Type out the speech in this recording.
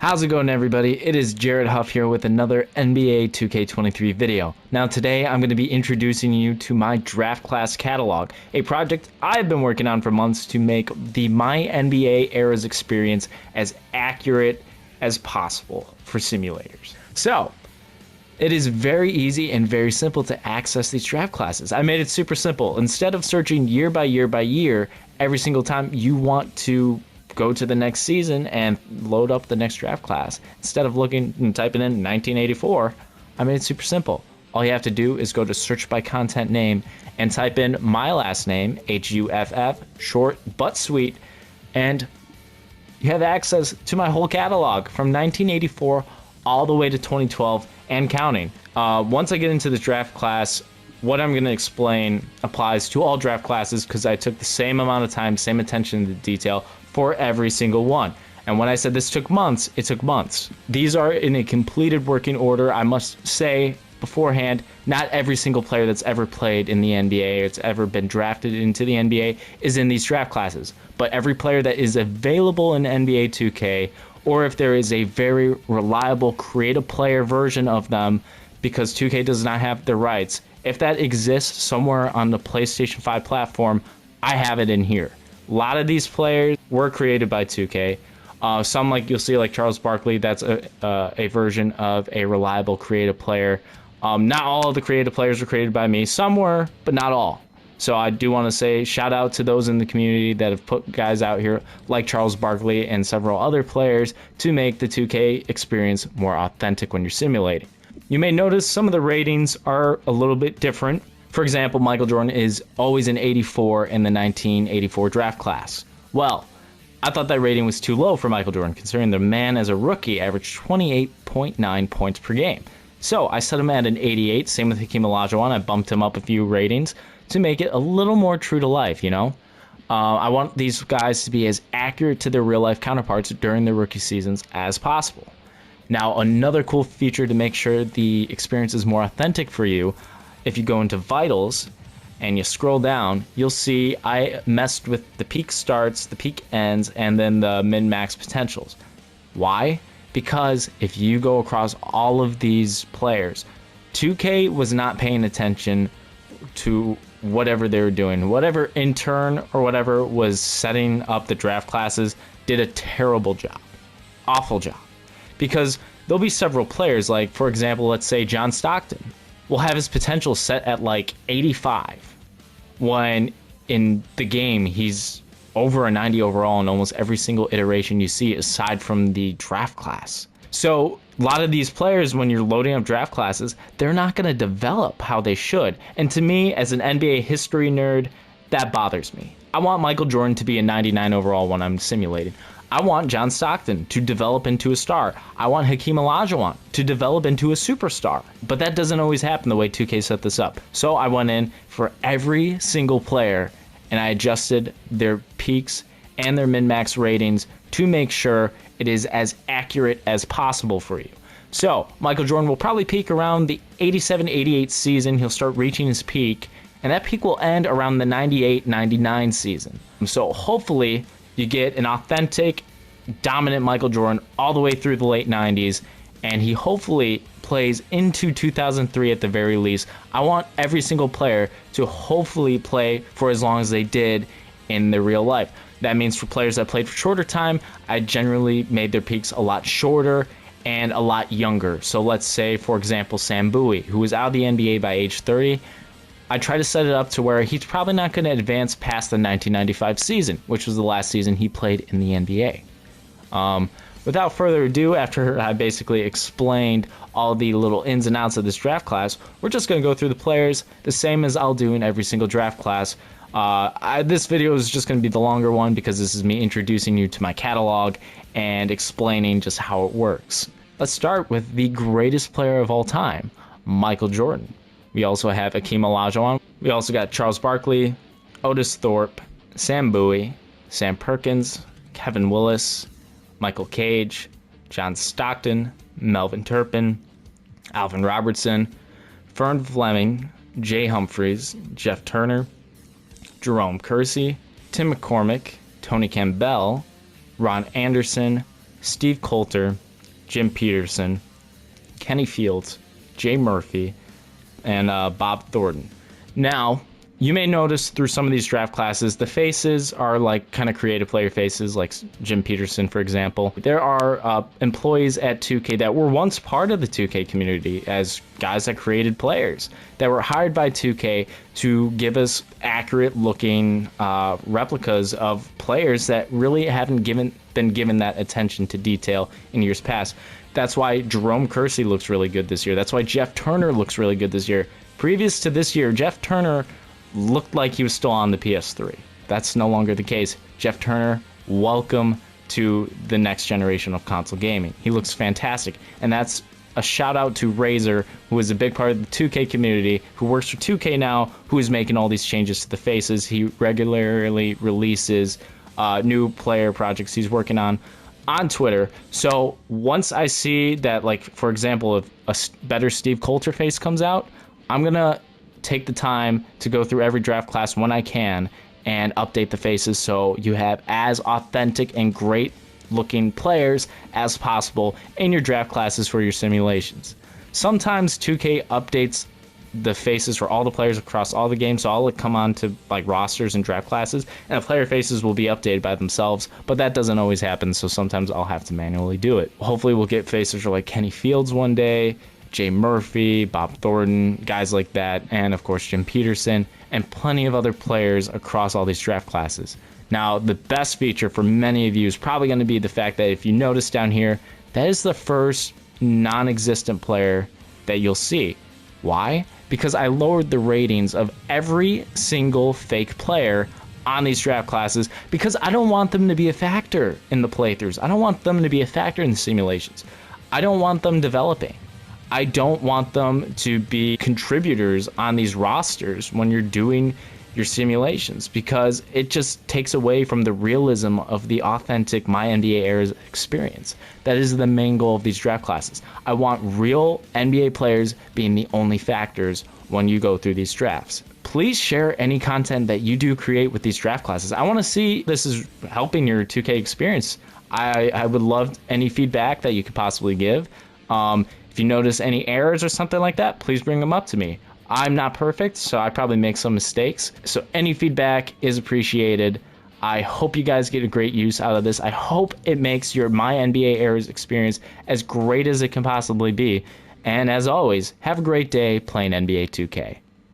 How's it going, everybody? It is Jared Huff here with another NBA 2K23 video. Now today I'm going to be introducing you to my draft class catalog, a project I've been working on for months to make the My NBA Eras experience as accurate as possible for simulators. So, it is very easy and very simple to access these draft classes. I made it super simple. Instead of searching year by year by year every single time you want to go to the next season and load up the next draft class, instead of looking and typing in 1984, I made it super simple. All you have to do is go to search by content name and type in my last name, Huff, short but sweet, and you have access to my whole catalog from 1984 all the way to 2012 and counting. Once I get into the draft class, what I'm going to explain applies to all draft classes because I took the same amount of time, same attention to detail for every single one. And when I said this took months, it took months. These are in a completed working order. I must say beforehand, not every single player that's ever played in the NBA or it's ever been drafted into the NBA is in these draft classes. But every player that is available in NBA 2K, or if there is a very reliable create-a-player version of them, because 2K does not have the rights, if that exists somewhere on the PlayStation 5 platform, I have it in here. A lot of these players were created by 2K. Some, like you'll see, like Charles Barkley, that's a version of a reliable creative player. Not all of the creative players were created by me. Some were, but not all. So I do want to say shout out to those in the community that have put guys out here like Charles Barkley and several other players to make the 2K experience more authentic when you're simulating. You may notice some of the ratings are a little bit different. For example, Michael Jordan is always an 84 in the 1984 draft class. Well, I thought that rating was too low for Michael Jordan, considering the man as a rookie averaged 28.9 points per game. So I set him at an 88, same with Hakeem Olajuwon. I bumped him up a few ratings to make it a little more true to life, you know? I want these guys to be as accurate to their real life counterparts during their rookie seasons as possible. Now, another cool feature to make sure the experience is more authentic for you, if you go into Vitals and you scroll down, you'll see I messed with the peak starts, the peak ends, and then the min-max potentials. Why? Because if you go across all of these players, 2K was not paying attention to whatever they were doing. Whatever intern or whatever was setting up the draft classes did a terrible job. Awful job. Because there'll be several players, like, for example, let's say John Stockton will have his potential set at like 85, when in the game he's over a 90 overall in almost every single iteration you see aside from the draft class. So a lot of these players, when you're loading up draft classes, they're not going to develop how they should. And to me, as an NBA history nerd, that bothers me. I want Michael Jordan to be a 99 overall when I'm simulating. I want John Stockton to develop into a star. I want Hakeem Olajuwon to develop into a superstar. But that doesn't always happen the way 2K set this up. So I went in for every single player and I adjusted their peaks and their min-max ratings to make sure it is as accurate as possible for you. So Michael Jordan will probably peak around the 87-88 season. He'll start reaching his peak, and that peak will end around the 98-99 season. So hopefully you get an authentic, dominant Michael Jordan all the way through the late 90s, and he hopefully plays into 2003 at the very least. I want every single player to hopefully play for as long as they did in their real life. That means for players that played for shorter time, I generally made their peaks a lot shorter and a lot younger. So let's say, for example, Sam Bowie, who was out of the NBA by age 30, I try to set it up to where he's probably not going to advance past the 1995 season, which was the last season he played in the NBA. Without further ado, after I basically explained all the little ins and outs of this draft class, we're just going to go through the players the same as I'll do in every single draft class. This video is just going to be the longer one because this is me introducing you to my catalog and explaining just how it works. Let's start with the greatest player of all time, Michael Jordan. We also have Hakeem Olajuwon. We also got Charles Barkley, Otis Thorpe, Sam Bowie, Sam Perkins, Kevin Willis, Michael Cage, John Stockton, Melvin Turpin, Alvin Robertson, Fern Fleming, Jay Humphries, Jeff Turner, Jerome Kersey, Tim McCormick, Tony Campbell, Ron Anderson, Steve Coulter, Jim Peterson, Kenny Fields, Jay Murphy, and Bob Thornton. Now, you may notice through some of these draft classes, the faces are like kind of creative player faces, like Jim Peterson, for example. There are employees at 2K that were once part of the 2K community as guys that created players that were hired by 2K to give us accurate looking replicas of players that really haven't been given that attention to detail in years past. That's why Jerome Kersey looks really good this year. That's why Jeff Turner looks really good this year. Previous to this year, Jeff Turner looked like he was still on the PS3. That's no longer the case. Jeff Turner, welcome to the next generation of console gaming. He looks fantastic, and that's a shout out to Razer, who is a big part of the 2K community, who works for 2K now, who is making all these changes to the faces. He regularly releases new player projects he's working on Twitter. So once I see that, like, for example, if a better Steve Coulter face comes out, I'm gonna take the time to go through every draft class when I can and update the faces so you have as authentic and great looking players as possible in your draft classes for your simulations. Sometimes 2K updates the faces for all the players across all the games, so I'll come on to like rosters and draft classes and the player faces will be updated by themselves, but that doesn't always happen, so sometimes I'll have to manually do it. Hopefully we'll get faces for like Kenny Fields one day, Jay Murphy, Bob Thornton, guys like that, and of course Jim Peterson, and plenty of other players across all these draft classes. Now, the best feature for many of you is probably going to be the fact that if you notice down here, that is the first non-existent player that you'll see. Why? Because I lowered the ratings of every single fake player on these draft classes because I don't want them to be a factor in the playthroughs. I don't want them to be a factor in the simulations. I don't want them developing. I don't want them to be contributors on these rosters when you're doing your simulations because it just takes away from the realism of the authentic MyNBA era experience. That is the main goal of these draft classes. I want real NBA players being the only factors when you go through these drafts. Please share any content that you do create with these draft classes. I want to see this is helping your 2K experience. I would love any feedback that you could possibly give. If you notice any errors or something like that, please bring them up to me. I'm not perfect, so I probably make some mistakes. So any feedback is appreciated. I hope you guys get a great use out of this. I hope it makes your MyNBA Eras experience as great as it can possibly be. And as always, have a great day playing NBA 2K.